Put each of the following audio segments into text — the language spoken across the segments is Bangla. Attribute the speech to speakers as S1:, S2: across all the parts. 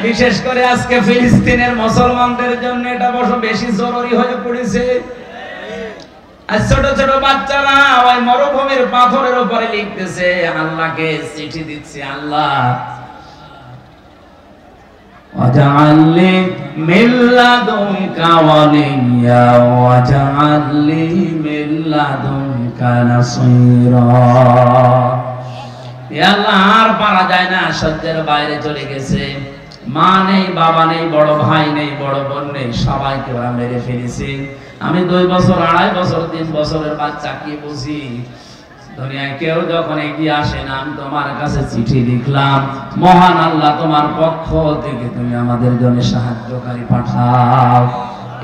S1: বিশেষ করে আজকে ফিলিস্তিনের মুসলমানদের জন্য এটা বড় বেশি জরুরি হয়ে পড়েছে। আর ছোট ছোট বাচ্চারা ওই মরুভূমির পাথরের উপরে লিখতেছে, আল্লাহকে চিঠি দিচ্ছে, আল্লাহ ওয়াজআলনি মিন লাদুনকা ওয়ালিয়্যা ওয়াজআলনি মিন লাদুনকা নাসীরা। ইয়া আল্লাহ, আর পারা যায় না, সহ্যের বাইরে চলে গেছে। মা নেই, বাবা নেই, বড় ভাই নেই, বড় বোন নেই, সবাইকে ওরা মেরে ফেলেছে। আমি 2 বছর, 2.5 বছর, 3 বছরের বাচ্চা কি বুঝি? দুনিয়ায় কেউ যখন এগিয়ে আসে না, আমি তোমার কাছে চিঠি লিখলাম, মহান আল্লাহ তোমার পক্ষ থেকে তুমি আমাদের জন্য সাহায্যকারী পাঠাও।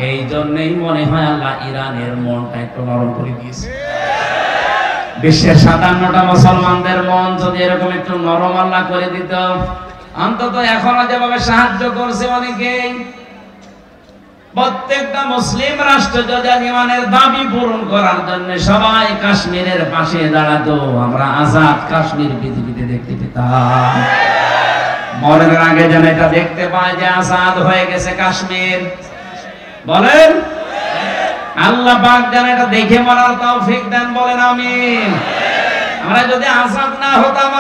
S1: এই জন্যই মনে হয় আল্লাহ ইরানের মনটা একটু নরম করে দিয়েছে। বিশ্বের 57টা মুসলমানদের মন যদি এরকম একটু নরম আল্লাহ করে দিত, অন্তত এখনো যেভাবে সাহায্য করছে অনেকেই, প্রত্যেকটা মুসলিম রাষ্ট্র যদি ইমানের দাবি পূরণ করার জন্য সবাই কাশ্মীরের পাশে দাঁড়াতো, আমরা আজাদ কাশ্মীর পৃথিবীতে দেখতে পেতাম। মরার আগে যেন এটা দেখতে পাই যে আজাদ হয়ে গেছে কাশ্মীর। বলেন আল্লাহ পাক যেন এটা দেখে মরার তৌফিক দেন, বলেন আমিন। আমরা যদি আজাদ না হতাম,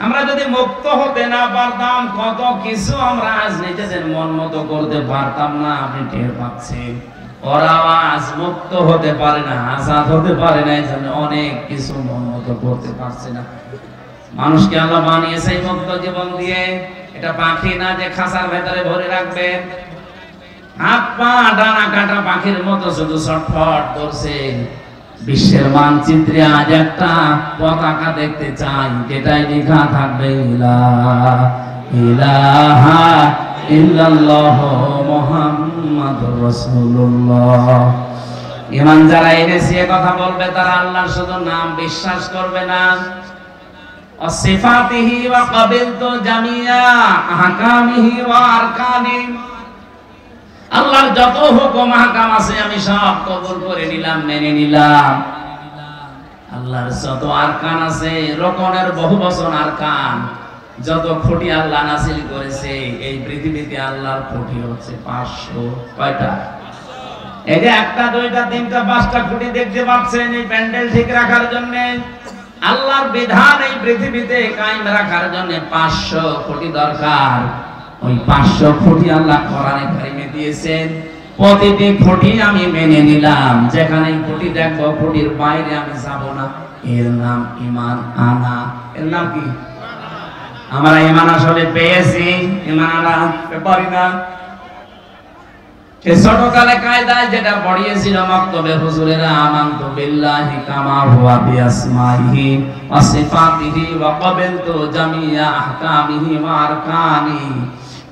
S1: আমরা যদি মুক্ত হতে না পারতাম, কত কিছু আমরা আজ নিজেদের মন মতো করতে পারতাম না। আপনি টের পাচ্ছেন, ওরা আজ মুক্ত হতে পারে না, আজাদ হতে পারে না, এই জন্য অনেক কিছু মন মতো করতে পারছে না। মানুষকে আল্লাহ বানিয়েছে মুক্ত জীবন দিয়ে। এটা পাখি না যে খাঁচার ভেতরে ভরে রাখবে। হাত পা ডানা কাটা পাখির মতো শুধু ছটফট করছে। বিশ্বের মানচিত্রে আজ একটা পতাকা দেখতে চাই, যেটাই লেখা থাকবে ইলাহা ইল্লাল্লাহ মুহাম্মাদুর রাসূলুল্লাহ। ঈমান যারা এনেছে কথা বলবে, তারা আল্লাহর শুধু নাম বিশ্বাস করবে না, সিফাতিহি ওয়া কাবিলতু জামিয়া আহকামিহি ওয়া আরকানি, আল্লাহর যত হুকুম আহকাম আছে আমি সব কবুল করে নিলাম, মেনে নিলাম। আল্লাহর যত আরকান আছে, রকনের বহু বচন আরকান, যত খুঁটি আল্লাহ নাযিল করেছে এই পৃথিবীতে, আল্লাহর খুঁটি হচ্ছে 500। কয়টা? এই যে 1টা 2টা 3টা 5টা খুঁটি দেখতে পাচ্ছেন, এই প্যান্ডেল ঠিক রাখার জন্য। আল্লাহর বিধান এই পৃথিবীতে কায়েম রাখার জন্য 500 খুঁটি দরকার। ওই 500 খুঁটি আল্লাহ কোরআনে কারিমে দিয়েছেন। প্রতিটি খুঁটি আমি মেনে নিলাম, যেখানে খুঁটি দেখবো খুঁটির বাইরে আমি যাব না। এর নাম ঈমান আনা। এর নাম কি? আমরা ঈমান আসলে পেয়েছি, ঈমান আনা পারি না। সে ছোটকালে কায়দায় যেটা পড়িয়েছিল মক্তবে হুজুরেরা, আমানতু বিল্লাহি কামা হুয়া বিআসমাইহি ওয়া সিফাতিহি ওয়া কাবিলতু জামিয়া আহকামিহি ওয়া আরকানি,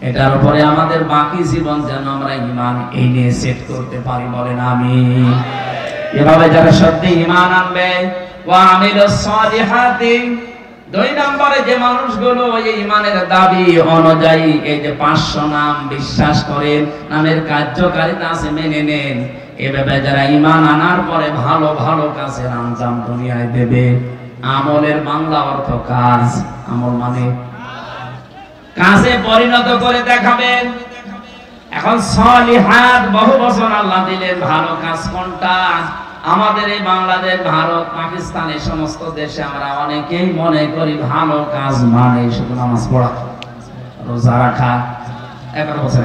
S1: এটার উপরে আমাদের বাকি জীবন যেন আমরা ঈমান এই নিয়ে সেট করতে পারি, বলেন আমিন। এভাবে যারা সত্যি ঈমান আনবে, ওয়া আমিলুস সালিহাতি, 2 নম্বরে যে মানুষগুলো এই ঈমানের দাবি অনুযায়ী এই যে 500 নাম বিশ্বাস করেন, নামের কার্যকারিতা আছে মেনে নেন, এভাবে যারা ঈমান আনার পরে ভালো ভালো কাজের আঞ্জাম দুনিয়ায় দেবে। আমলের বাংলা অর্থ কাজ। আমল মানে কাজে পরিণত করে দেখাবেন। এখন সলিহাত বহু বছর আল্লাহ দিলেন, ভালো কাজ কোনটা? আমাদের এই বাংলাদেশ, ভারত, পাকিস্তান, এই সমস্ত দেশে আমরা অনেকেই মনে করি ভালো কাজ মানে শুধু নামাজ পড়া, রোজা রাখা, একবার বছর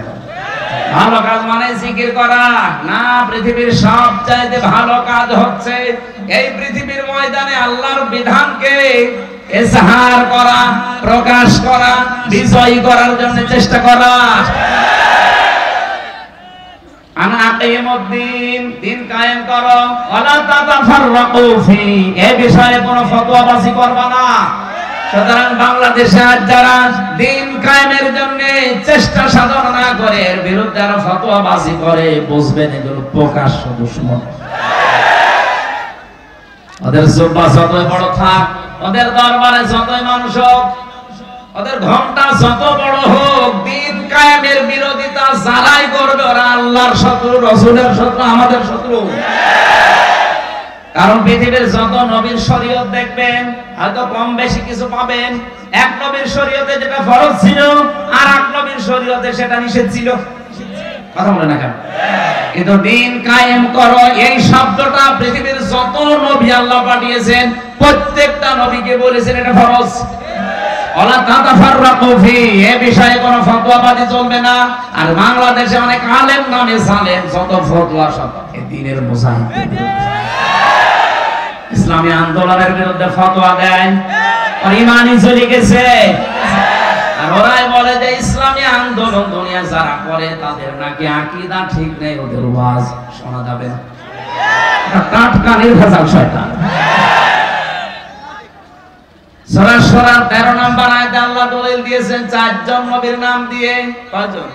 S1: ভালো কাজ মানে জিকির করা না। পৃথিবীর সবচাইতে ভালো কাজ হচ্ছে এই পৃথিবীর ময়দানে আল্লাহর বিধানকে ইজহার করা, প্রকাশ করা, বিজয়ী করার জন্য চেষ্টা করা। আনা আকিমুদ্দিন, দিন কায়েম করো, ওয়ালা তাতাফাররাকু ফি, এই বিষয়ে কোনো ফতোয়াবাজি করবা না। সুতরাং বাংলাদেশে আজ যারা দিন কায়েমের জন্য চেষ্টা সাধন না করে এর বিরুদ্ধে আরো ফতোয়াবাজি করে, বুঝবেন এগুলো প্রকাশ্য দুশমন। ওদের জুব্বা যতই বড় থাক, ওদের দরবারে যতই মানুষ হোক, ওদের ঘন্টা যত বড় হোক, দিন কায়েমের বিরোধিতা যারাই করবে ওরা আল্লাহর শত্রু, রাসূলের শত্রু, আমাদের শত্রু। কারণ পৃথিবীর যত নবীর শরীয়ত দেখবেন, হয়তো কম বেশি কিছু পাবেন, এক নবীর শরীয়তে যেটা ফরজ ছিল আর এক নবীর শরীয়তে সেটা নিষেধ ছিল। কথা বলে না কেন? কিন্তু দিন কায়েম করো এই শব্দটা পৃথিবীর যত নবী আল্লাহ পাঠিয়েছেন প্রত্যেকটা নবীকে বলেছেন এটা ফরজ। ওয়ালা তাতাফাররাকু ফি, এই বিষয়ে কোনো ফতোয়াবাজি চলবে না। আর বাংলাদেশে অনেক আলেম নামে সালেম যত ফতোয়া সব এই দ্বীনের মুজাহিদ, ইসলামী আন্দোলনের বিরুদ্ধে ফতোয়া দেয় আর ইমানই চলে গেছে। আর ওরাই বলে যে ইসলামী আন্দোলন দুনিয়া যারা করে তাদের নাকি আকীদা ঠিক নেই, ওদের ওয়াজ শোনা যাবে না। টাটকা নির্ভেজাল শয়তান। সূরা শুরা 13 নম্বর আয়াতে আল্লাহ দলিল দিয়েছেন চারজন নবীর নাম দিয়ে। কয়জন?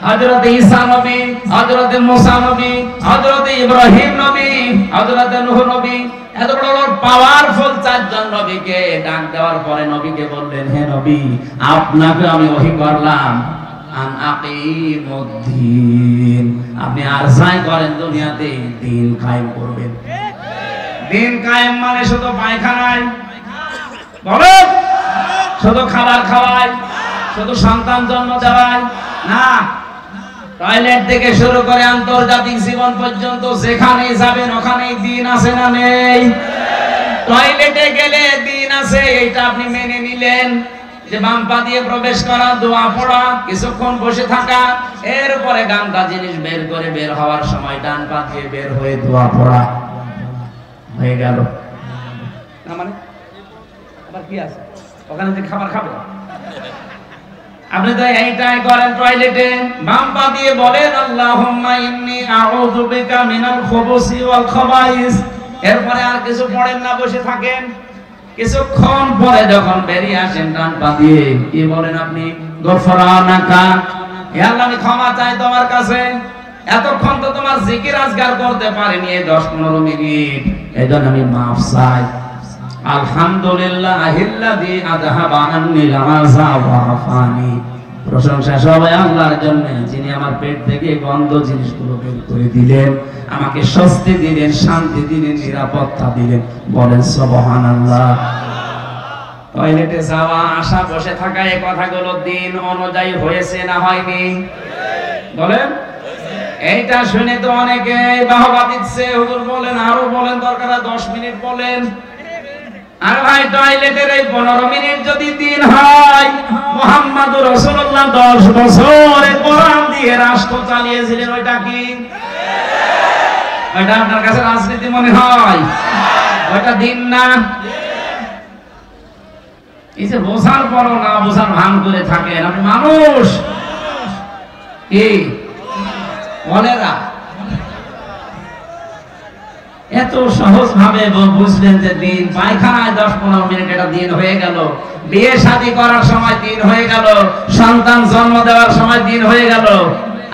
S1: হযরত ঈসা নবী, হযরত মুসা নবী, হযরত ইব্রাহিম নবী, হযরত নূহ নবী। এত বড় পাওয়ারফুল চারজন নবীকে ডাক দেওয়ার পরে নবীকে বললেন, হে নবী আপনাকে আমি ওহী করলাম আন আকিমুদ্দিন, আপনি আরজাই করেন দুনিয়াতে দিন কায়েম করবেন। দিন কায়েম মানে শুধু পায়খানায় বলো, শুধু খাবার খাওয়ায়, শুধু সন্তান জন্ম দেওয়ায় না, টয়লেট থেকে শুরু করে আন্তর্জাতিক জীবন পর্যন্ত যেখানে যাবেন ওখানেই দিন আছে না নেই? টয়লেটে গেলে দিন আছে, এইটা আপনি মেনে নিলেন যে বাম পা দিয়ে প্রবেশ করা, দোয়া পড়া, কিছুক্ষণ বসে থাকা, এরপরে গামটা জিনিস বের করে বের হওয়ার সময় ডান পা দিয়ে বের হয়ে দোয়া পড়া হয়ে গেল না। মানে আবার কি আছে ওখানে যে খাবার খাবে? আপনি তো এইটাই করেন টয়লেটে, বাম পা দিয়ে বলেন আল্লাহুম্মা ইন্নী আউযু বিকা মিনাল খুবুসি ওয়াল খাবাইস, এরপরে আর কিছু পড়েন না, বসে থাকেন। কিছুক্ষণ পরে যখন বেরিয়ে আসেন ডান পা দিয়ে কি বলেন আপনি? গফরানাকা, হে আল্লাহ আমি ক্ষমা চাই তোমার কাছে, এতক্ষণ তো তোমার জিকির আজগার করতে পারিনি এই 10-15 মিনিট, এইজন্য আমি মাফ চাই। আলহামদুলিল্লাহিল্লাযী আযহাবা আন্নিল আযা ওয়া আফানি, প্রশংসা সবাই আল্লাহর জন্য যিনি আমার পেট থেকে গন্ধ জিনিসগুলো বের করে দিলেন, আমাকে স্বস্তি দিলেন, শান্তি দিলেন, নিরাপত্তা দিলেন। বলেন সুবহানাল্লাহ। টয়লেটে যাওয়া, আসা, বসে থাকা, এই কথাগুলো দিন অনুযায়ী হয়েছে না হয়নি? বলেন। এইটা শুনে তো অনেকে বাহবা দিচ্ছে, হুজুর বলেন, আরো বলেন, দরকার 10 মিনিট বলেন। আর ভাই টয়লেটের এই 15 মিনিট যদি দিন হয়, মুহাম্মদুর রাসূলুল্লাহ 10 বছর কোরআন দিয়ে রাষ্ট্র চালিয়েছিলেন, ওইটা কি? ওইটা আপনার কাছে রাজনীতি মনে হয়? ওইটা দিন না? এই যে বোঝার পরও না বোঝার ভান করে থাকেন, আপনি মানুষ কি বলেরা এত সহজ ভাবে বুঝলেন যে দিন পায়খানায় 10-15 মিনিট এটা দিন হয়ে গেল, বিয়ে শাদী করার সময় দিন হয়ে গেল, সন্তান জন্ম দেওয়ার সময় দিন হয়ে গেল।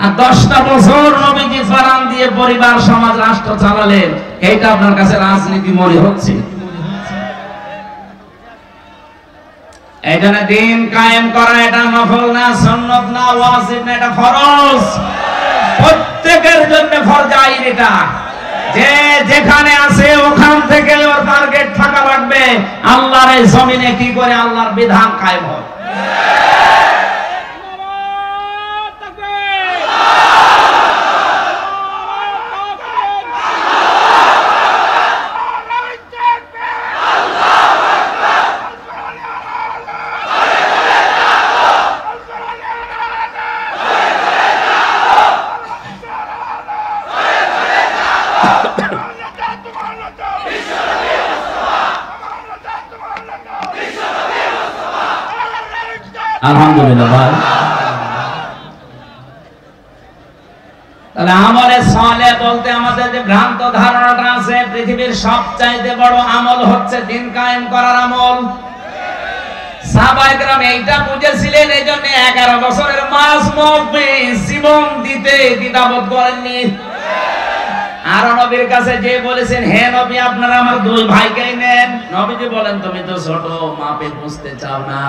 S1: আর 10টা বছর নবীজি কোরআন দিয়ে পরিবার, সমাজ, রাষ্ট্র চালালেন, এইটা আপনার কাছে রাজনীতি মনে হচ্ছে? এইজন্য দিন কায়েম করা এটা নফল না, সুন্নাত না, ওয়াজিব না, এটা ফরজ, প্রত্যেকের জন্য ফরজ আইন। এটা যে যেখানে আছে ওখান থেকে ওর টার্গেট থাকা লাগবে আল্লাহর এই জমিনে কি করে আল্লাহর বিধান কায়েম হয়। আলহামদুলিল্লাহ ভাই। তাহলে আমলে সালেহ বলতে আমাদের যে ভ্রান্ত ধারণাটা আছে, পৃথিবীর সবচাইতে বড় আমল হচ্ছে দিন কায়েম করার আমল। সাহাবায়ে কেরাম এইটা বুঝেছিলেন, এইজন্য 11 বছরের মাজমুবে জীবন দিতে দ্বিধাবোধ করেননি। আর নবীর কাছে যে বলেছেন, হে নবী আপনারা আমার 2 ভাইকে নেন। নবীজি বলেন, তুমি তো ছোট, মাপে বুঝতে চাও না।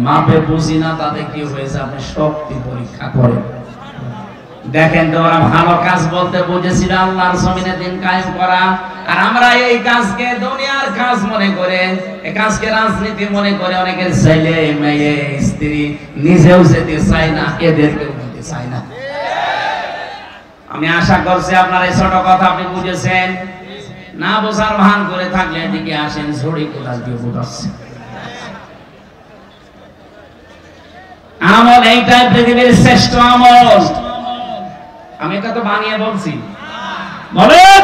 S1: মাপে বুঝি না, তাতে কি হয়েছে? আপনি শক্তি পরীক্ষা করেন। দেখেন তো ওরা ভালো কাজ বলতে বুঝেছিল আল্লাহর জমিনে দিন কায়েম করা, আর আমরা এই কাজকে দুনিয়ার কাজ মনে করে, এই কাজকে রাজনীতি মনে করে অনেকের ছেলে মেয়ে স্ত্রী নিজেও যেতে চায় না, এদেরকেও যেতে চায় না। আমি আশা করছি আপনার এই ছোট কথা আপনি বুঝেছেন। না বোঝার ভান করে থাকলে এদিকে আসেন, ঝড়ি কোদাল দিয়ে বোঝাচ্ছে। আমল এইটাই পৃথিবীর শ্রেষ্ঠ আমল। আমি এটা তো বানিয়ে বলছি, বলেন।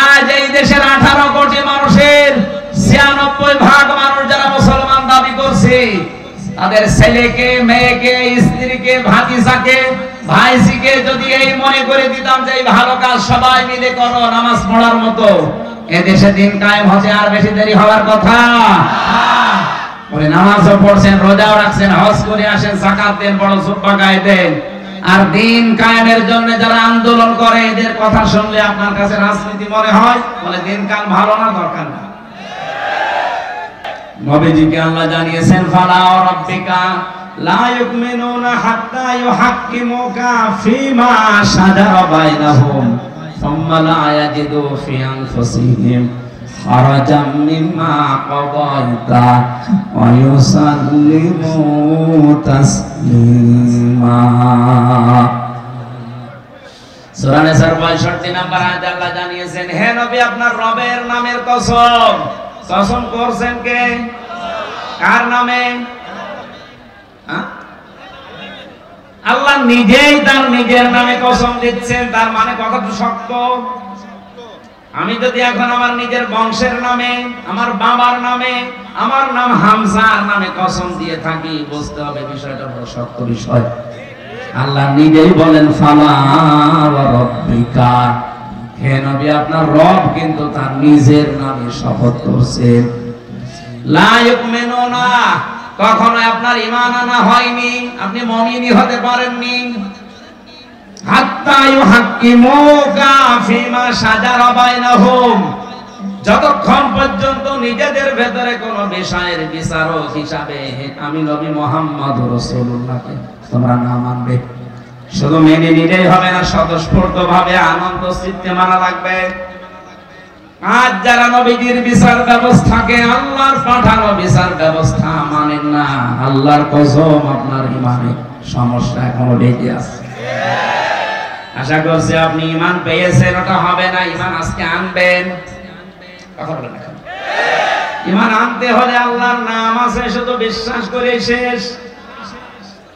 S1: আজ এই দেশের 18 কোটি মানুষের 96% মানুষ যারা মুসলমান দাবি করছে, তাদের ছেলেকে, মেয়েকে, স্ত্রীকে, ভাতিজাকে, ভাইজিকে যদি এই মনে করে দিতাম যে এই ভালো কাজ সবাই মিলে করো নামাজ পড়ার মতো, এদেশে দিন কায়েম হতে আর বেশি দেরি হওয়ার কথা। বলে নামাজও পড়ছেন, রোজাও রাখছেন, হজ করে আসেন, যাকাত দেন, বড় জুব্বা গায়ে দেন, আর দিন কায়েমের জন্য যারা আন্দোলন করে এদের কথা শুনলে আপনার কাছে রাজনীতি মনে হয়? বলে দিন কাল ভালো না, দরকার না। নবীজিকে আল্লাহ জানিয়েছেন, ফালা রাব্বিকা লা ইউমিনুনা হাত্তা ইউহাক্কিমুকা ফীমা শাজারা বাইনাহুম সুম্মা লা ইয়াজিদু ফি আনফুসিহিম হারাজাম মিম্মা কাদাইতা ওয়া ইউসাল্লিমু তাসলিমা। সূরা নিসার 65 নম্বর আয়াত আল্লাহ জানিয়েছেন, হে নবী আপনার রবের নামের কসম। কসম করছেন কে? কার নামে? আল্লাহ নিজেই তার নিজের নামে কসম দিচ্ছেন। তার মানে কথাটা শক্ত। আমি যদি এখন আমার নিজের বংশের নামে, আমার বাবার নামে, আমার নাম হামজার নামে কসম দিয়ে থাকি, বুঝতে হবে বিষয়টা বড় শক্ত বিষয়। আল্লাহ নিজেই বলেন, ফালা ওয়া রাব্বিকা, হে নবী আপনার রব কিন্তু তার নিজের নামে শপথ করছেন। লা ইউমিনুনা, কখনো আপনার ঈমান আনা হয়নি, আপনি মুমিনই হতে পারেননি। হাত্তা ইউহাক্কিমুকা ফীমা শাজারা বাইনাহুম, যতক্ষণ পর্যন্ত নিজেদের ভেতরে কোনো বিষয়ের বিচারক হিসাবে আমি নবী মুহাম্মদ রাসূলুল্লাহকে তোমরা না মানবে। শুধু মেনে নিলেই হবে না, স্বতঃস্ফূর্তভাবে আনন্দ চিত্তে মানা লাগবে। আজ যারা নবীজির বিচার ব্যবস্থাকে, আল্লাহর পাঠানো বিচার ব্যবস্থা মানেন না, আল্লাহর কসম আপনার ঈমানে সমস্যা এখনো বেঁচে আছে। আশা করছি আপনি ঈমান পেয়েছেন, ওটা হবে না, ঈমান আজকে আনবেন। কথা বলেন না। ঈমান আনতে হলে আল্লাহর নাম আছে, শুধু বিশ্বাস করে শেষ।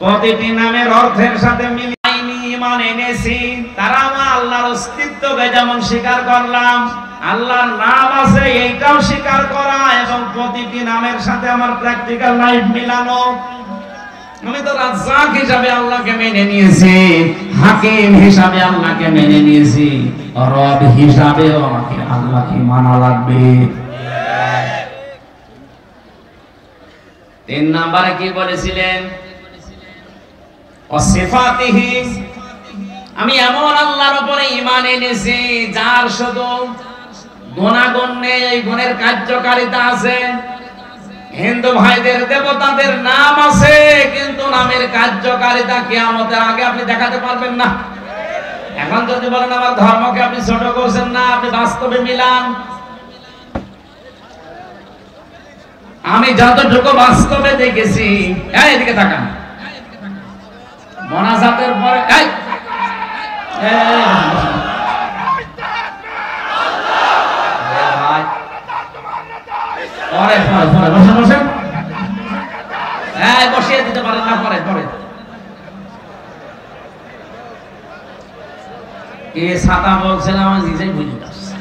S1: প্রতিটি নামের অর্থের সাথে মিলাইনি ঈমান এনেছি, তারা আমার আল্লাহর অস্তিত্বকে যেমন স্বীকার করলাম, আল্লাহর নাম আছে এইটাও স্বীকার করা, এবং প্রতিটি নামের সাথে আমার প্র্যাকটিক্যাল লাইফ মিলানো। আমি তো রাজ্জাক হিসাবে আল্লাহকে মেনে নিয়েছি, হাকিম হিসাবে আল্লাহকে মেনে নিয়েছি, রব হিসাবেও আমাকে আল্লাহকে মানা লাগবে। 3 নম্বরে কি বলেছিলেন? ওয়াসিফাতিহি, আমি এমন আল্লাহর উপরে ঈমান এনেছি যার শুধু গুণাগুণ নেই, এই গুণের কার্যকারিতা আছে। হিন্দু ভাইদের দেবতাদের নাম আছে, কিন্তু নামের কার্যকারিতা কিয়ামতের আগে আপনি দেখাতে পারবেন না। এখন যদি বলেন আমার ধর্মকে আপনি ছোট করছেন না, আপনি বাস্তবে মিলান। আমি যতটুকু বাস্তবে দেখেছি, এদিকে তাকান, মোনাজাতের পরে বসিয়ে দিতে পারেন না, পরে পরে কে ছাতা বলছেন আমার নিজেই বুঝে যাচ্ছে,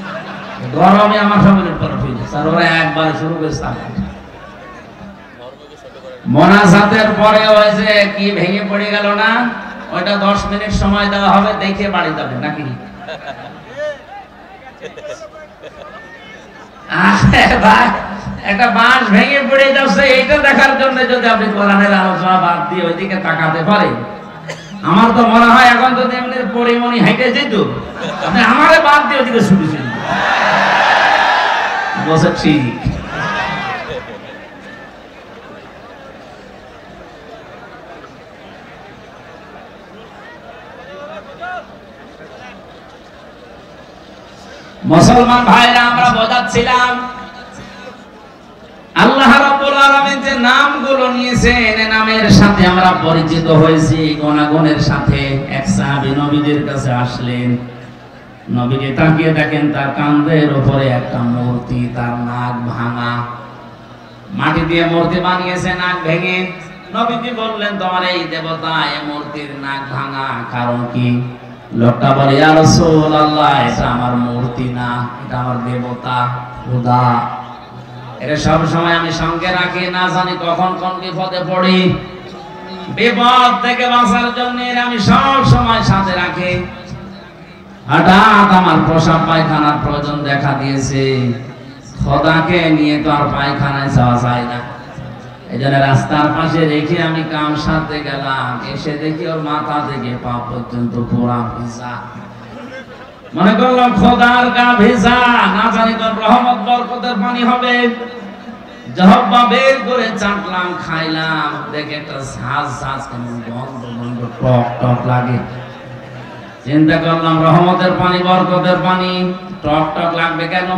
S1: গরমে আমার শরীরের পর হয়ে যাচ্ছে, আর ওরা একবারে শুরু করেছে। মোনাজাতের পরে ওই যে কি ভেঙে পড়ে গেল না, ওইটা 10 মিনিট সময় দেওয়া হবে, দেখে বাড়ি যাবে নাকি? ভাই একটা বাঁশ ভেঙে পড়ে যাচ্ছে, এইটা দেখার জন্য যদি আপনি কোরআনের আলোচনা বাদ দিয়ে ওইদিকে তাকাতে পারেন, আমার তো মনে হয় এখন যদি এমনি পরিমণি হেঁটে যেত, আপনি আমারে বাদ দিয়ে ওইদিকে ছুটেছেন। বলছে ঠিক। মুসলমান ভাইরা, আমরা বোঝাচ্ছিলাম আল্লাহ রাব্বুল আলামিন যে নামগুলো নিয়েছেন, নামের সাথে আমরা পরিচিত হয়েছি গুণাগুণের সাথে। এক সাহাবী নবীজির কাছে আসলেন, নবীজি তাকিয়ে দেখেন তার কাঁধের উপরে একটা মূর্তি, তার নাক ভাঙা, মাটি দিয়ে মূর্তি বানিয়েছে নাক ভেঙে। নবীজি বললেন, তোমার এই দেবতা এই মূর্তির নাক ভাঙা, কারণ কি? লোকটা বলে, ইয়া রাসূলুল্লাহ, এটা আমার মূর্তি না, এটা আমার দেবতা খোদা। এটা সব সময় আমি সঙ্গে রাখি, না জানি কখন কোন বিপদে পড়ি। বিপদ থেকে বাঁচার জন্য আমি সব সময় সাথে রাখি। হঠাৎ আমার প্রসাব পায়খানার প্রয়োজন দেখা দিয়েছে, খোদাকে নিয়ে তো আর পায়খানায় যাওয়া যায় না। এই জন্য রাস্তার পাশে রেখে আমি কাম সারতে গেলাম, এসে দেখি ওর মাথা থেকে পা পর্যন্ত পুরা ভিজা। মনে করলাম খোদার গা ভিজা, না জানি কোন রহমত বরকতের পানি হবে। জহব্বা বের করে চাটলাম, খাইলাম, দেখে একটা ঝাঁজ কেমন গন্ধ গন্ধ টক টক লাগে। চিন্তা করলাম রহমতের পানি, বরকতের পানি, টক টক লাগবে কেন?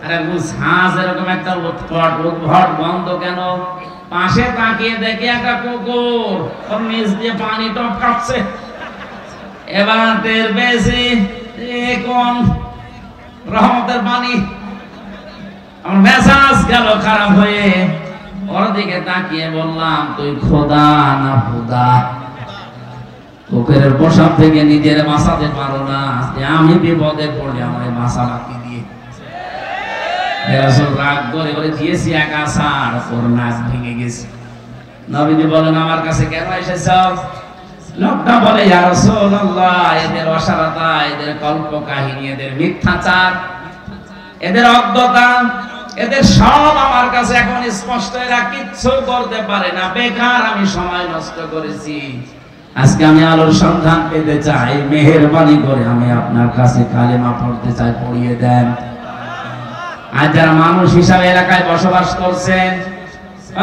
S1: আরে ঝাঁজ এরকম একটা উদ্ভট গন্ধ কেন? পাশে তাকিয়ে দেখি একটা কুকুর ওর নিচ দিয়ে পানি টপকাচ্ছে। এবার টের পেয়েছি কোন রহমতের পানি। আমার মেজাজ গেল খারাপ হয়ে, ওর দিকে তাকিয়ে বললাম, তুই খোদা না খুদা? কুকুরের প্রসাব থেকে নিজের বাঁচাতে পারো না, আমি বিপদে পড়লে আমার বাঁচা বাকি দিয়ে। রাগ করে করে দিয়েছি এক আসার, ওর নাক ভেঙে গেছে। নবীজি বলেন, আমার কাছে কেন এসেছ? লোকটা বলে, ইয়া রাসূলুল্লাহ, এদের অসারতা, এদের কল্প কাহিনী, এদের মিথ্যাচার, এদের অজ্ঞতা, এদের সব আমার কাছে এখন স্পষ্ট। এরা কিচ্ছু করতে পারে না, বেকার আমি সময় নষ্ট করেছি। আজকে আমি আলোর সন্ধান পেতে চাই, মেহেরবানি করে আমি আপনার কাছে কালেমা পড়তে চাই, পড়িয়ে দেন। আর যারা মানুষ হিসাবে এলাকায় বসবাস করছেন,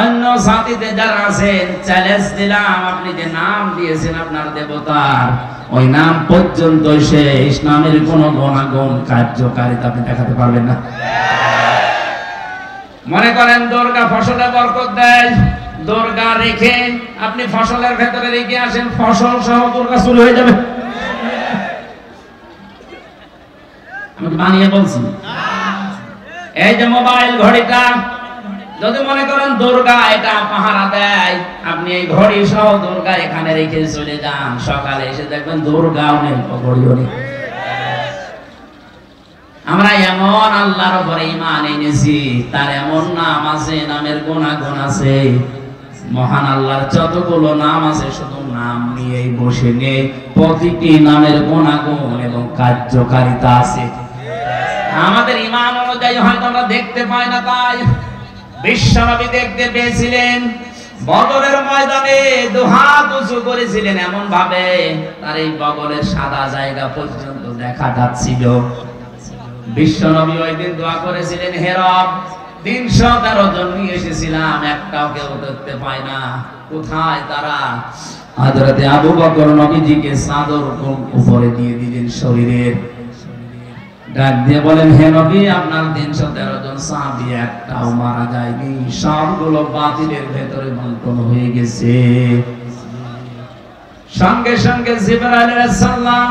S1: অন্য জাতিতে যারা আছেন, চ্যালেঞ্জ দিলাম, আপনি যে নাম দিয়েছেন আপনার দেবতার, ওই নাম পর্যন্ত সে ইসলামের কোন গুণাগুণ কার্যকারিতা আপনি দেখাতে পারবেন না। মনে করেন দুর্গা ফসলে বরকত দেয়, দুর্গা রেখে আপনি ফসলের ভেতরে রেখে আসেন, ফসল সহ দুর্গা চুরি হয়ে যাবে। আমি বানিয়ে বলছি। এই যে মোবাইল ঘড়িটা, যদি মনে করেন দুর্গা এটা পাহারা দেয়, আপনি এই ঘড়ি সহ দুর্গা এখানে রেখে চলে যান, সকালে এসে দেখবেন দুর্গাও নেই, ঘড়িও নেই। আমরা এমন আল্লাহর উপরে ঈমান এনেছি, তার এমন নাম আছে, নামের গুণাগুণ আছে। মহান আল্লাহর যতগুলো নাম আছে, শুধু নাম নিয়েই বসে নেই, প্রতিটি নামের গুণাগুণ এবং কার্যকারিতা আছে। আমাদের ঈমান অনুযায়ী হয়তো আমরা দেখতে পাই না, তাই বিশ্বনবী দেখতে পেয়েছিলেন। বদরের ময়দানে দুহাত উঁচু করেছিলেন এমন ভাবে তার এই বগলের সাদা জায়গা পর্যন্ত দেখা যাচ্ছিল। বিশ্বনবী ওই দিন দোয়া করেছিলেন, হে রব, 313 জন নিয়ে এসেছিলাম, একটাও কেউ দেখতে পায় না, কোথায় তারা? হযরতে আবু বকর নবীজিকে চাদর উপরে দিয়ে দিলেন শরীরের। ডাক দিয়ে বলেন, হে নবী, আপনার 313 জন সাহাবী একটাও মারা যায়নি, সবগুলো বাতিলের ভেতরে বন্টন হয়ে গেছে। সঙ্গে সঙ্গে জিবরাইল আলাইহিস সালাম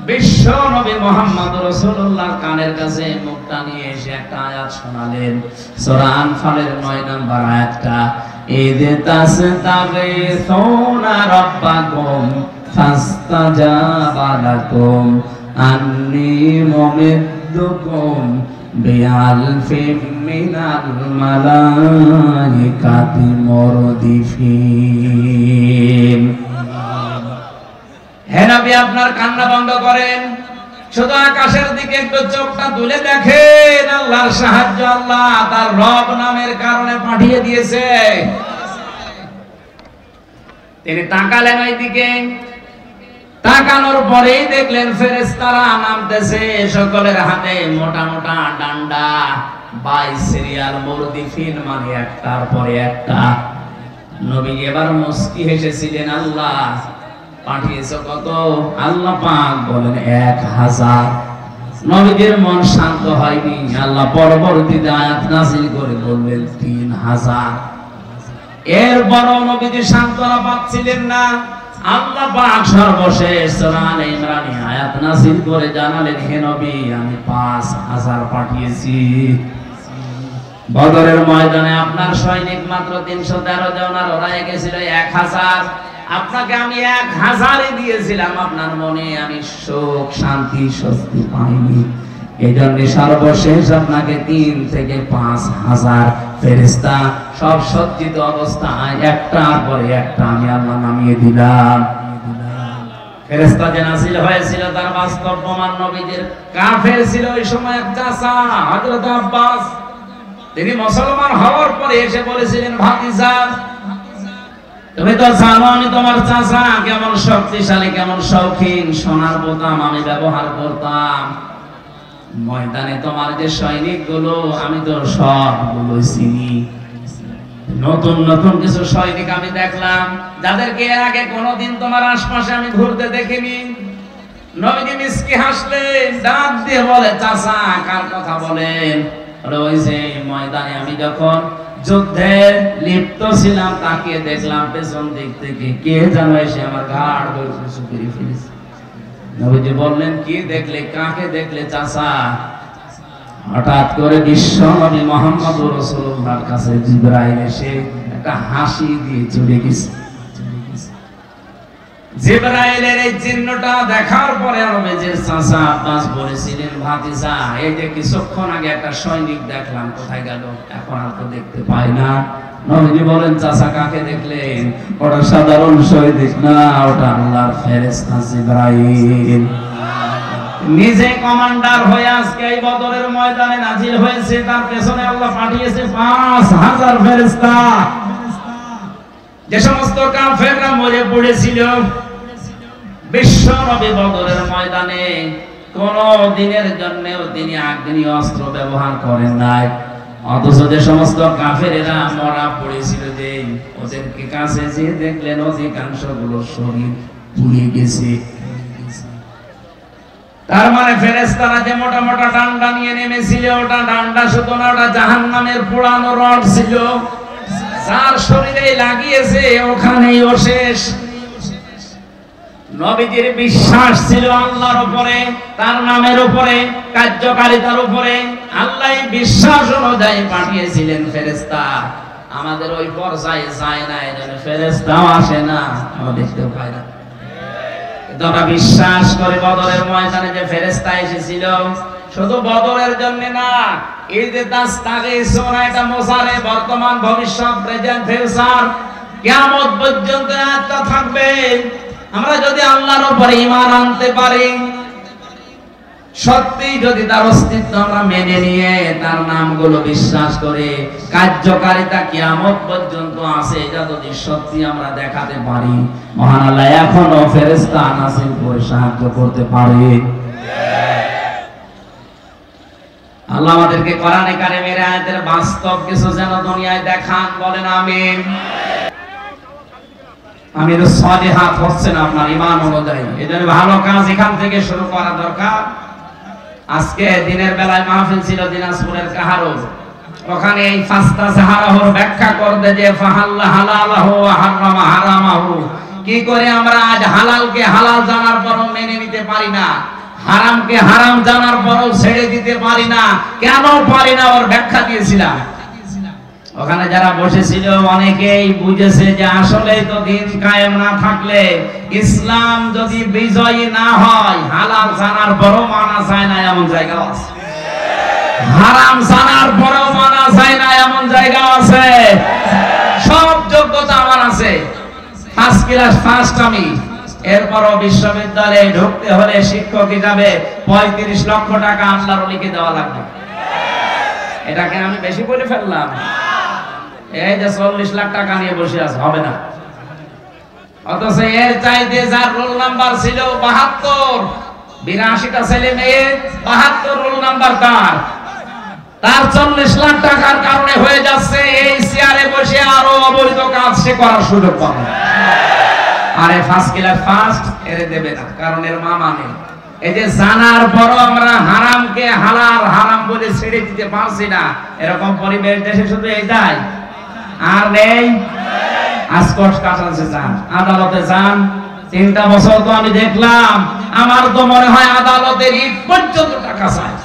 S1: বিশ্ব নবী মুহাম্মদ রাসূলুল্লাহর কানের কাছে মুখটা নিয়ে এসে একটা আয়াত শোনালেন, সূরা আনফালের 9 নম্বর আয়াতটা, ইদ তাসতাগীসুনা রাব্বাকুম ফাস্তাজাবা লাকুম আন্নী মুমিদ্দুকুম বিআলফিম মিনাল মালাইকাতি মুরদিফিন। হে নবী, আপনার কান্না বন্ধ করেন, শুধু আকাশের দিকে একটু চোখটা তুলে দেখেন, আল্লাহর সাহায্য আল্লাহ তার রব নামের কারণে পাঠিয়ে দিয়েছে। তিনি তাকালেন ওই দিকে, তাকানোর পরেই দেখলেন ফেরেশতারা নামতেছে, সকলের হাতে মোটা মোটা ডান্ডা, 22 সিরিয়াল মুরদিফিন, মানে একটার পরে একটা। নবী এবার মুস্কি হেসেছিলেন, আল্লাহ পাঠিয়েছে কত? আল্লাহ পাক বলেন 1000। নবীদের মন শান্ত হয়নি। আল্লাহ পরবর্তীতে আয়াত নাযিল করে বললেন 3000। এরপরও নবীজি সান্ত্বনা পাচ্ছিলেন না। আল্লাহ পাক সর্বশেষ সূরা আলে ইমরানে আয়াত নাযিল করে জানালেন, হে নবী, আমি 5000 পাঠিয়েছি। বদরের ময়দানে আপনার সৈনিক মাত্র 313 জন, আর ওরা গেছিল 1000। আপনাকে আমি 1000ই দিয়েছিলাম, আপনার মনে আমি সুখ শান্তি স্বস্তি পাইনি। এই জন্য সর্বশেষ আপনাকে 3 থেকে 5000 ফেরেশতা সব সজ্জিত অবস্থায় একটার পরে একটা আমি আল্লাহ নামিয়ে দিলাম। ফেরেশতা যে নাযিল হয়েছিল তার বাস্তব প্রমাণ নবীদের কাফের ছিল ওই সময় এক চাচা হযরত আব্বাস। তিনি মুসলমান হওয়ার পরে এসে বলেছিলেন, ভাতিজা, তুমি তো জানো আমি তোমার চাচা কেমন শক্তিশালী, কেমন শৌখিন, সোনার বোতাম আমি ব্যবহার করতাম। ময়দানে তোমার যে সৈনিকগুলো আমি তো সবগুলো চিনি। নতুন নতুন কিছু সৈনিক আমি দেখলাম, যাদেরকে এর আগে কোনোদিন তোমার আশপাশে আমি ঘুরতে দেখিনি। নবীজি মিসকি হাসলেন, ডাক দিয়ে বলে, চাচা কার কথা বলেন? ওই যে ময়দানে আমি যখন যুদ্ধে লিপ্ত ছিলাম তাকিয়ে দেখলাম পেছন দিক থেকে কে যেন এসে আমার ঘাড় ধরে চুপিয়ে ফেলেছে। নবীজি বললেন, কি দেখলে, কাকে দেখলে চাচা? হঠাৎ করে বিশ্ব নবী মুহাম্মদুর রাসূলুল্লাহর কাছে জিবরাইল এসে একটা হাসি দিয়ে চলে গেছে। জিবরাইলের এই চিহ্নটা দেখার পরে নবীজির চাচা আব্বাস বলেছিলেন, ভাতিজা, এই যে কিছুক্ষণ আগে একটা সৈনিক দেখলাম, কোথায় গেল? এখন আর তো দেখতে পাই না। নবীজি বলেন, চাচা কাকে দেখলেন? ওটা সাধারণ সৈনিক না, ওটা আল্লাহর ফেরেশতা জিবরাইল। নিজে কমান্ডার হয়ে আজকে এই বদরের ময়দানে নাজিল হয়েছে, তার পেছনে আল্লাহ পাঠিয়েছে 5000 ফেরেশতা। যে সমস্ত কাফেররা মরে পড়েছিল, বিশ্ব নবী বদরের ময়দানে কোন দিনের জন্যও তিনি আগ্নেয় অস্ত্র ব্যবহার করেন নাই। অথচ যে সমস্ত কাফেরেরা মরা পড়েছিল, যে ওদেরকে কাছে যে দেখলেন অধিকাংশ গুলো শরীর পুড়ে গেছে। তার মানে ফেরেশতারা যে মোটা মোটা ডান্ডা নিয়ে নেমেছিল, ওটা ডান্ডা শুধু না, ওটা জাহান্নামের পোড়ানো রড ছিল। যার শরীরে লাগিয়েছে ওখানেই ও শেষ। নবীজির বিশ্বাস ছিল আল্লাহর উপরে, তার নামের উপরে, কার্যকারিতার উপরে। আল্লাহ বিশ্বাস অনুযায়ী পাঠিয়েছিলেন ফেরেশতা। আমাদের ওই পর্যায়ে যায় না, এজন্য ফেরেশতাও আসে না, আমরা দেখতেও পাই না। আমরা বিশ্বাস করে বদরের ময়দানে যে ফেরেশতা এসেছিল, শুধু বদরের জন্য না, এই যে তাস্তাগীসুনা, এটা মোসারে বর্তমান ভবিষ্যৎ, প্রেজেন্ট ফিউচার, কিয়ামত পর্যন্ত এটা থাকবে। আমরা যদি আল্লাহর উপরে ঈমান আনতে পারি, সত্যি যদি তার অস্তিত্ব আমরা মেনে নিয়ে তার নামগুলো বিশ্বাস করে কার্যকারিতা কিয়ামত পর্যন্ত আছে, এটা যদি সত্যি আমরা দেখাতে পারি, মহান আল্লাহ এখনো ফেরেশতা নাযিল করে সাহায্য করতে পারে। আল্লাহ আমাদেরকে কোরআনে কারিমের আয়াতের বাস্তব কিছু যেন দুনিয়ায় দেখান, বলেন আমিন। আমির সালিহাত হচ্ছে না আপনার ঈমান অনুযায়ী, এজন্য ভালো কাজ এখান থেকে শুরু করা দরকার। আজকে দিনের বেলায় মাহফিল ছিল দিনাজপুরের কাহারো, ওখানে এই ফাস্তা সাহারাহুর ব্যাখ্যা করতে যে ফাহাল্লা হালালাহু ওয়া হারামা হারামাহু, কি করে আমরা আজ হালালকে হালাল জানার পরও মেনে নিতে পারি না, হারামকে হারাম জানার পরও ছেড়ে দিতে পারি না, কেন পারি না, ওর ব্যাখ্যা দিয়েছিলাম। ওখানে যারা বসেছিল অনেকেই বুঝেছে যে আসলেই তো দিন কায়েম না থাকলে, ইসলাম যদি বিজয়ী না হয়, হালাল জানার পরও মানা যায় না এমন জায়গা আছে, হারাম জানার পরও মানা যায় না এমন জায়গা আছে। সব যোগ্যতা আমার আছে, ফার্স্ট ক্লাস ফার্স্ট আমি। এরপরও বিশ্ববিদ্যালয়ে ঢুকতে হলে শিক্ষক হিসাবে 35 লক্ষ টাকা আল্লাহর ওলিকে দেওয়া লাগবে। এটাকে আমি বেশি বলে ফেললাম? এই যে 40 লাখ টাকা নিয়ে বসে আছে, হবে না। অথচ এর চাইতে যার রোল নাম্বার ছিল 72, 82টা ছেলে মেয়ে, 72 রোল নাম্বার তার 40 লাখ টাকার কারণে হয়ে যাচ্ছে এই চেয়ারে বসে আরো অবৈধ কাজ সে করার সুযোগ পাবে। আরে ফার্স্ট ক্লাস ফার্স্ট এর দেবে না, কারণ এর মা মানে এই যে জানার পরও আমরা হারামকে হালাল হারাম বলে ছেড়ে দিতে পারছি না, এরকম পরিবেশ দেশে শুধু এইটাই আর নেই। আজকট কাটাচ্ছে যান, আদালতে যান, 3টা বছর তো আমি দেখলাম, আমার তো মনে হয় আদালতের ইট পর্যন্ত টাকা চায়।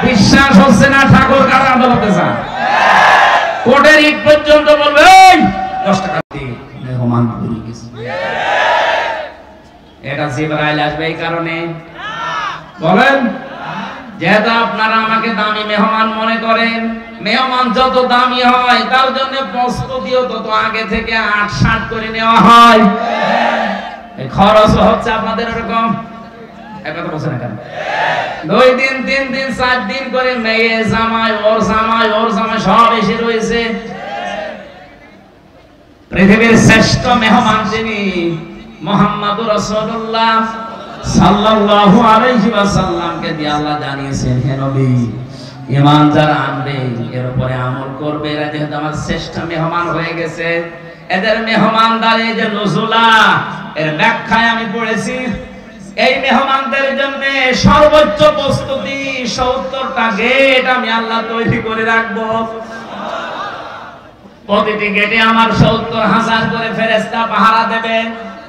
S1: বিশ্বাস হচ্ছে না, ঠাকুর কার আদালতে যান, কোর্টের ইট পর্যন্ত বলবে 10 টাকা দিয়ে মেহমান ঘুরে গেছে। এটা জিবরাইল আসবে এই কারণে বলেন, যেহেতু আপনারা আমাকে দামি মেহমান মনে করেন, মেহমান যত দামি হয় তার জন্য প্রস্তুতিও তত আগে থেকে 8-7 করে নেওয়া হয়। এই খরচ হচ্ছে আপনাদের এরকম, একথা বলছেন না কেন? 2 দিন 3 দিন 4 দিন করে মেয়ে জামাই ওর জামাই ওর জামাই সব এসে রয়েছে। পৃথিবীর শ্রেষ্ঠ মেহমান যিনি মুহাম্মদুর রাসূলুল্লাহ সাল্লাল্লাহু আলাইহি ওয়াসাল্লামকে দিয়ে আল্লাহ জানিয়েছেন, হে নবী, ঈমান যারা আনবে এর উপরে আমল করবে, এরা যেহেতু আমার শ্রেষ্ঠ মেহমান হয়ে গেছে, এদের মেহমানদারি যে নজুলা এর ব্যাখ্যায় আমি পড়েছি, এই মেহমানদের জন্য সর্বোচ্চ প্রস্তুতি 70টা গেট আমি আল্লাহ তৈরি করে রাখবো। প্রতিটি গেটে আমার 70,000 করে ফেরেশতা পাহারা দেবে,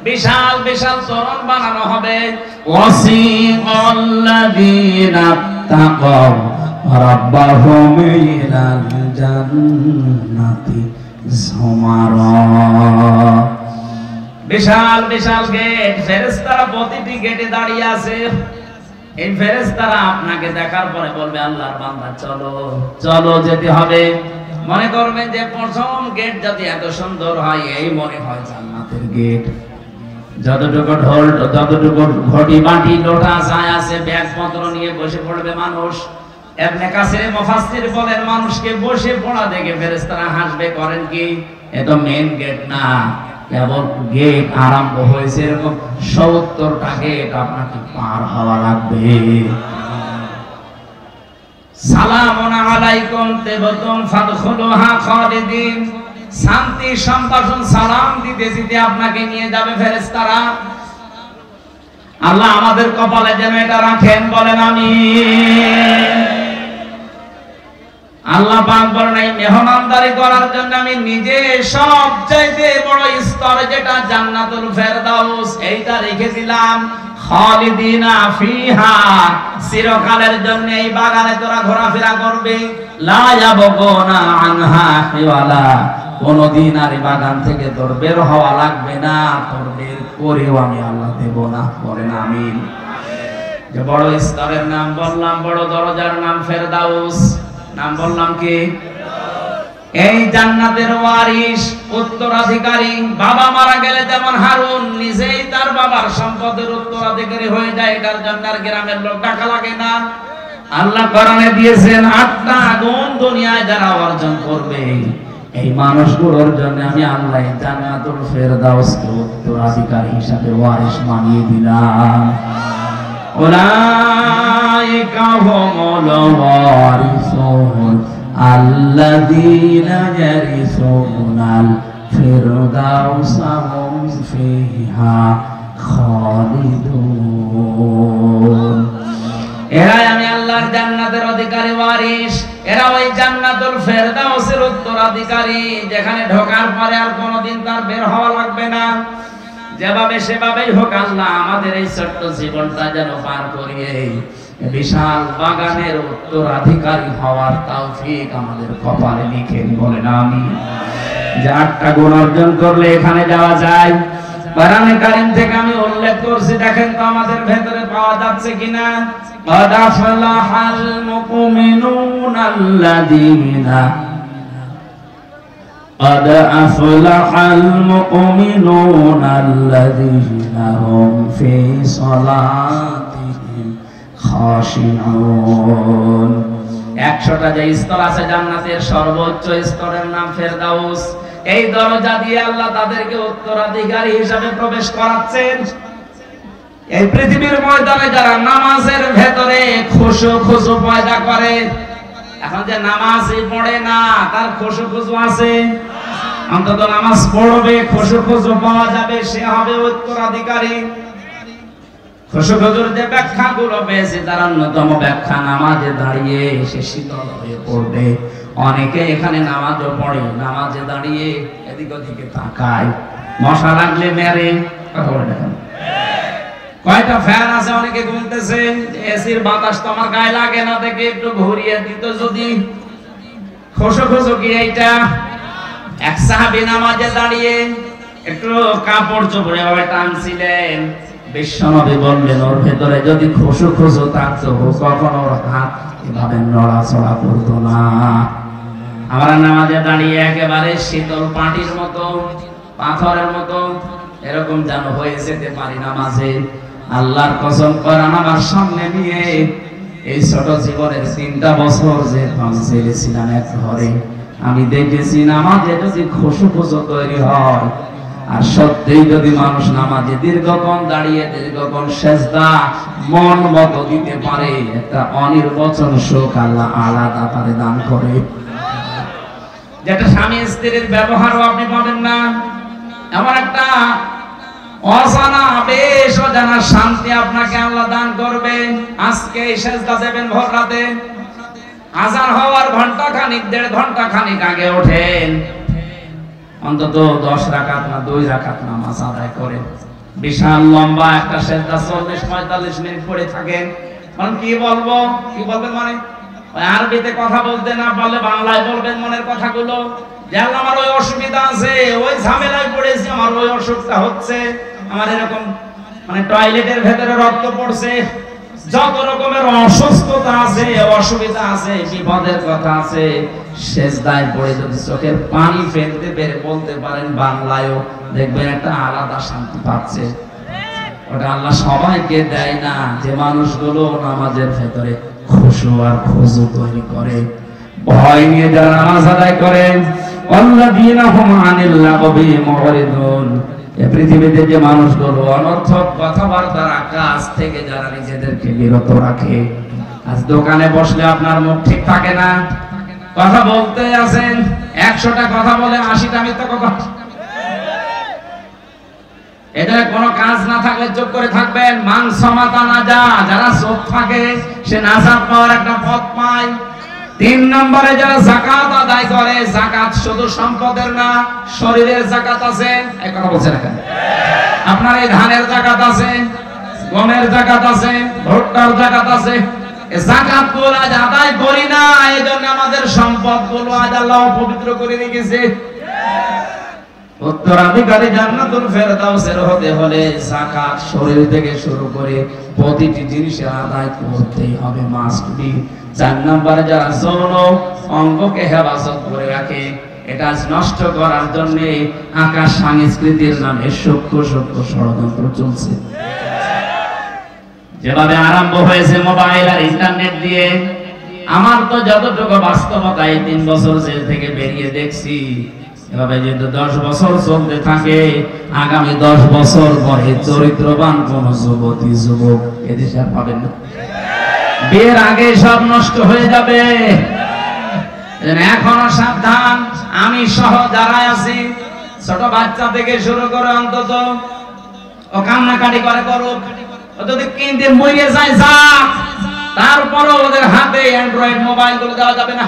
S1: বিশাল বিশাল তোরণ বানানো হবে। ওয়াসিকাল্লাযীনা তাকাও রাব্বাহুম ইলাল জান্নাতি যুমারা, বিশাল বিশাল গেট, ফেরেশতারা প্রতিটি গেটে দাঁড়িয়ে আছে। এই ফেরেশতারা আপনাকে দেখার পরে বলবে, আল্লাহর বান্দা চলো চলো, যেতে হবে। মনে করবেন যে প্রথম গেট যদি এত সুন্দর হয়, এই মনে হয় জান্নাতের গেট। যতটুকু ঢোল, যতটুকু ঘটি বাটি লোটা যায় আছে, ব্যাগপত্র নিয়ে বসে পড়বে মানুষ। ইবনে কাসির মুফাসসির বলেন, মানুষকে বসে পড়া দেখে ফেরেশতারা হাসবে, করেন কি, এটা মেইন গেট না, কেবল গেট আরম্ভ হয়েছে। এরকম 70টা গেট আপনাকে পার হওয়া লাগবে। সালামুন আলাইকুম তিবতুম ফাদখুলুহা খালিদিন, শান্তি সম্ভাষণ সালাম দিতে দিতে আপনাকে নিয়ে যাবে ফেরেশতারা। আল্লাহ আমাদের কপালে যেন এটা রাখেন, বলেন আমিন। আল্লাহ পাক বলেন, এই মেহমানদারি করার জন্য আমি নিজে সবচাইতে বড় স্তর যেটা জান্নাতুল ফেরদাউস, এইটা রেখে দিলাম। খালিদিনা ফিহা, চিরকালের জন্য এই বাগানে তোরা ঘোরাফেরা করবে। লা ইয়াবগুনা আনহা হিওয়ালা, কোনদিন আর এই বাগান থেকে তোর বের হওয়া লাগবে না, তোর বের করেও আমি আল্লাহ দেব না, বলেন আমিন। যে বড় স্তরের নাম বললাম, বড় দরজার নাম ফেরদাউস, নাম বললাম কি? এই জান্নাতের ওয়ারিশ, উত্তরাধিকারী। বাবা মারা গেলে যেমন হারুন নিজেই তার বাবার সম্পদের উত্তরাধিকারী হয়ে যায়, এটার জন্য আর গ্রামের লোক ডাকা লাগে না। আল্লাহ কোরআনে দিয়েছেন 8টা গুণ দুনিয়ায় যারা অর্জন করবে, এই মানুষগুলোর জন্য আমি আল্লাহ জান্নাতুল ফেরদাউসকে উত্তরাধিকারী হিসাবে ওয়ারিশ বানিয়ে দিলাম। উলাইকা হুমুল ওয়ারিসুন আল্লাযীনা ইয়ারিসুনাল ফিরদাউসা হুম ফিহা খালিদুন। এরাই আমি আল্লাহর জান্নাতের অধিকারী ওয়ারিশ, এরা ওই জান্নাতুল ফেরদাউসের উত্তরাধিকারী, যেখানে ঢোকার পরে আর কোনোদিন তার বের হওয়া লাগবে না। যেভাবে সেভাবেই হোক আল্লাহ আমাদের এই ছোট্ট জীবনটা যেন পার করিয়ে বিশাল বাগানের উত্তরাধিকারী হওয়ার তৌফিক আমাদের কপালে লিখে বলেন আমিন। যে 8টা গুণ অর্জন করলে এখানে যাওয়া যায়। কোরআনে কারীম থেকে আমি উল্লেখ করছি, দেখেন তো আমাদের ভেতরে পাওয়া যাচ্ছে কিনা। قد أفلح المؤمنون الذين قد أفلح المؤمنون الذين هم في صلاتهم خاشعون। 100টা যে স্তর আছে জান্নাতের, সর্বোচ্চ স্তরের নাম ফেরদাউস। এই দরজা দিয়ে আল্লাহ তাদেরকে উত্তরাধিকারী হিসাবে প্রবেশ করাচ্ছেন। এই পৃথিবীর ময়দানে যারা নামাজের ভেতরে খুশু পয়দা করে, এখন যে নামাজই পড়ে না তার খুশু আছে, অন্তত নামাজ পড়বে, খুশু পাওয়া যাবে, সে হবে উত্তরাধিকারী। খুশুক হুজুর যে ব্যাখ্যাগুলো পেয়েছে তার অন্যতম ব্যাখ্যা, নামাজে দাঁড়িয়ে সে শীতল হয়ে পড়বে। অনেকে এখানে নামাজও পড়ে, নামাজে দাঁড়িয়ে এদিক ওদিকে তাকায়, মশা লাগলে মেরে। কথা বলে দেখেন কয়টা ফ্যান আছে, অনেকে ঘুমতেছে, এসির বাতাস তো আমার গায়ে লাগে না, দেখে একটু ঘুরিয়ে দিত যদি। খুশুক হুজুর কি এইটা? এক সাহাবী নামাজে দাঁড়িয়ে একটু কাপড় চোপড় এভাবে টানছিলেন, বিশ্বনবী বললেন ওর ভেতরে যদি খুশুক হুজুর থাকতো কখনো ওর হাত এভাবে নড়াচড়া করতো না। আমরা নামাজে দাঁড়িয়ে একেবারে শীতল পাটির মতো, পাথরের মতো এরকম যেন হয়ে যেতে পারি নামাজে। আল্লাহর কসম করেন আমার সামনে নিয়ে এই ছোট জীবনের 3টা বছর যে ফাংশনে ছিলাম এক ঘরে, আমি দেখেছি নামাজে যদি খুশুক হুজুর তৈরি হয়, আর সত্যিই যদি মানুষ নামাজে দীর্ঘক্ষণ দাঁড়িয়ে দীর্ঘক্ষণ সেজদা মন মতো দিতে পারে, একটা অনির্বচন সুখ আল্লাহ আলাদা তারে দান করে, যেটা স্বামী স্ত্রীর ব্যবহারও আপনি পাবেন না। এমন একটা অজানা বেশ অজানা শান্তি আপনাকে আল্লাহ দান করবে। আজকে সেজদা দেবেন ভোর রাতে, আজান হওয়ার ঘন্টা খানিক 1.5 ঘন্টা খানিক আগে ওঠেন, অন্তত 10 রাকাত না 2 রাকাত নামাজ আদায় করেন। বিশাল লম্বা একটা সেজদা 40-45 মিনিট পড়ে থাকেন। মানে কি বলবো, কি বলবেন, মানে ওই আরবিতে কথা বলতে না পারলে বাংলায় বলবেন মনের কথাগুলো, যে আল্লাহ আমার ওই অসুবিধা আছে, ওই ঝামেলায় পড়েছি, আমার ওই অসুখটা হচ্ছে, আমার এরকম মানে টয়লেটের ভেতরে রক্ত পড়ছে, যত রকমের অসুস্থতা আছে, অসুবিধা আছে, বিপদের কথা আছে, সেজদায় পড়ে যদি চোখের পানি ফেলতে পেরে বলতে পারেন বাংলায়ও, দেখবেন একটা আলাদা শান্তি পাচ্ছে। ওটা আল্লাহ সবাইকে দেয় না, যে মানুষগুলো নামাজের ভেতরে খুশু আর খুজু তৈরি করে, ভয় নিয়ে যারা নামাজ আদায় করে, আল্লাযীনা হুম আনিল লাগবি মুরিদুন, এই পৃথিবীতে যে মানুষগুলো অনর্থক কথাবার্তার কাজ থেকে যারা নিজেদেরকে বিরত রাখে, আজ দোকানে বসলে আপনার মুখ ঠিক থাকে না, কথা বলতে আছেন, 100টা কথা বলে 80টা মিথ্যা কথা। এদের কোনো কাজ না থাকলে চুপ করে থাকবেন। মান সমাতা না যা, যারা চুপ থাকে সে নাজাত পাওয়ার একটা পথ পায়। 3 নম্বরে যারা যাকাত আদায় করে, যাকাত শুধু সম্পদের না, শরীরের যাকাত আছে। এই কথা বলছেন কেন? আপনার এই ধানের যাকাত আছে, গমের যাকাত আছে, ভুট্টার যাকাত আছে। এই যাকাতগুলো আজ আদায় করি না, এইজন্য আমাদের সম্পদগুলো আজ আল্লাহ পবিত্র করে রেখেছে। উত্তরাধিকারী জান্নাতুল ফেরদাউসের হতে হলে যাকাত শরীর থেকে শুরু করে প্রতিটি জিনিসের আদায় করতেই হবে, মাস্ট বি। 4 নম্বরে যারা যৌন অঙ্গকে হেফাজত করে রাখে, এটা নষ্ট করার জন্য আকাশ সংস্কৃতির নামে সূক্ষ্ম সূক্ষ্ম ষড়যন্ত্র চলছে। যেভাবে আরম্ভ হয়েছে মোবাইল আর ইন্টারনেট দিয়ে, আমার তো যতটুকু বাস্তবতা এই 3 বছর জেল থেকে বেরিয়ে দেখছি, এভাবে যদি 10 বছর চলতে থাকে, আগামী 10 বছর পরে চরিত্রবান কোন যুবতী যুবক এদেশে আর পাবেন না। বিয়ের আগে সব নষ্ট হয়ে যাবে। এখনো সাবধান, আমি সহ যারা আছি, ছোট বাচ্চা থেকে শুরু করে অন্তত ও কান্নাকাটি করে করুক, ও যদি কিনতে মরে যায় যাক, তারপরও ওদের হাতে অ্যান্ড্রয়েড মোবাইল গুলো দেওয়া যাবে না।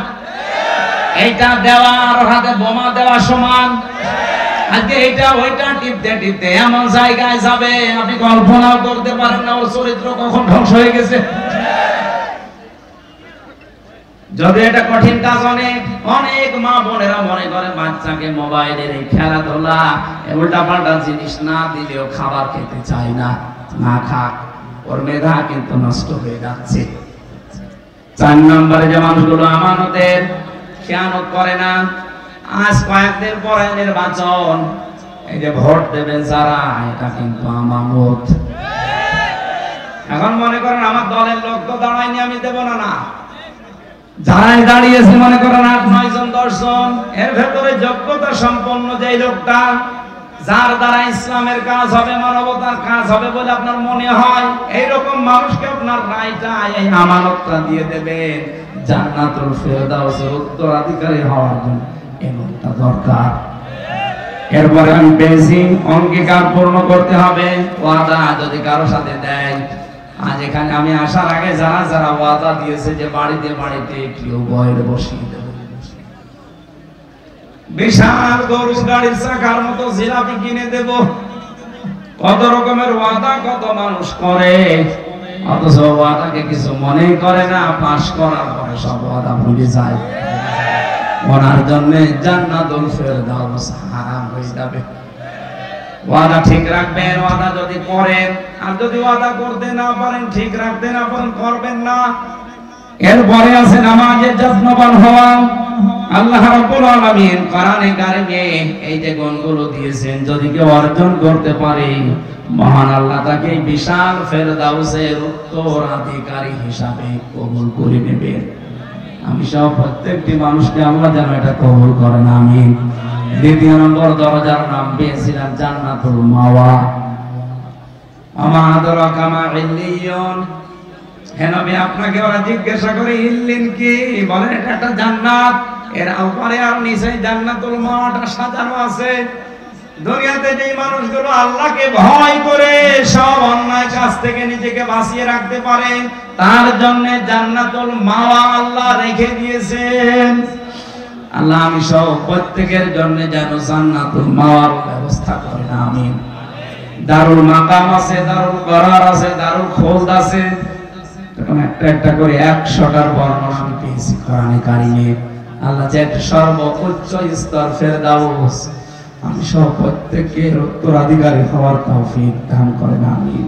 S1: এইটা দেওয়া আর হাতে বোমা দেওয়া সমান। আজকে এইটা ওইটা টিপতে টিপতে এমন জায়গায় যাবে আপনি কল্পনাও করতে পারেন না ওর চরিত্র কখন ধ্বংস হয়ে গেছে। যদি এটা কঠিন কাজ, অনেক মা বোনেরা মনে করে বাচ্চাকে মোবাইলের এই খেলাধুলা উল্টা পাল্টা জিনিস না দিলেও খাবার খেতে চায় না, না খাক, ওর মেধা কিন্তু নষ্ট হয়ে যাচ্ছে। 4 নম্বরে যে মানুষগুলো আমানতের খেয়ানত করে না, আজ কয়েকদিন পরে নির্বাচন, এই যে ভোট দেবেন যারা, এটা কিন্তু আমানত। এখন মনে করেন আমার দলের লোক তো দাঁড়ায়নি, আমি দেব না, না, যারাই দাঁড়িয়েছে মনে করেন 8-9 জন 10 জন, এর ভেতরে যোগ্যতা সম্পন্ন যে লোকটা, যার দ্বারা ইসলামের কাজ হবে, মানবতার কাজ হবে বলে আপনার মনে হয়, এইরকম মানুষকে আপনার রায়টা, এই আমানতটা দিয়ে দেবেন। জান্নাতুল ফেরদাউসের উত্তরাধিকারী হওয়ার জন্য এমনটা দরকার। এরপরে আমি পেয়েছি, অঙ্গীকার পূর্ণ করতে হবে। ওয়াদা যদি কারো সাথে দেয়, আজ এখানে আমি আসার আগে যারা যারা ওয়াদা দিয়েছে যে বাড়িতে বাড়িতে কেউ বয়ের বসিয়ে দেব, বিশাল গরু গাড়ির চাকার মতো জিলাপি কিনে দেব, কত রকমের ওয়াদা কত মানুষ করে, অথচ ওয়াদাকে কিছু মনে করে না। পাশ করার পরে সব ওয়াদা ভুলে যায়। ওনার জন্য জান্নাতুল ফেরদাউস হারাম হয়ে যাবে। ওয়াদা ঠিক রাখবেন, ওয়াদা যদি করেন, আর যদি ওয়াদা করতে না পারেন, ঠিক রাখতে না পারেন, করবেন না। এরপরে আছে নামাজের যত্নবান হওয়া। আল্লাহ রাব্বুল আলামিন কোরআনে কারিমে এই যে গুণগুলো দিয়েছেন, যদি কেউ অর্জন করতে পারে, মহান আল্লাহ তাকে বিশাল ফেরদাউসের উত্তরাধিকারী হিসাবে কবুল করে নেবেন। আমি সব প্রত্যেকটি মানুষকে আল্লাহ যেন এটা কবুল করেন, আমিন। দ্বিতীয় নম্বর দরজার নাম পেয়েছিলাম জান্নাতুল মাওয়া। আমা আদরাকা মা ইল্লিয়ুন। হে নবী, আপনাকে ওরা জিজ্ঞাসা করে ইল্লিন কি, বলেন এটা একটা জান্নাত, এর উপরে আর নিচে জান্নাতুল মাওয়াটা সাজানো আছে। দুনিয়াতে যে মানুষগুলো আল্লাহকে ভয় করে সব অন্যায় কাজ থেকে নিজেকে বাঁচিয়ে রাখতে পারে, তার জন্য জান্নাতুল মাওয়া আল্লাহ রেখে দিয়েছেন। আল্লাহ আমি সব প্রত্যেকের জন্য যেন জান্নাতুল মাওয়ার ব্যবস্থা করেন, আমিন। দারুল মাকাম আছে, দারুল করার আছে, দারুল খোলদ আছে, তখন একটা একটা করে 100টার বর্ণনা আমি পেয়েছি কোরআনে কারিমে। আল্লাহ যে একটা সর্বোচ্চ স্তর ফেরদাউস, আমি সব প্রত্যেকের উত্তরাধিকারী হওয়ার তৌফিক দান করেন, আমিন।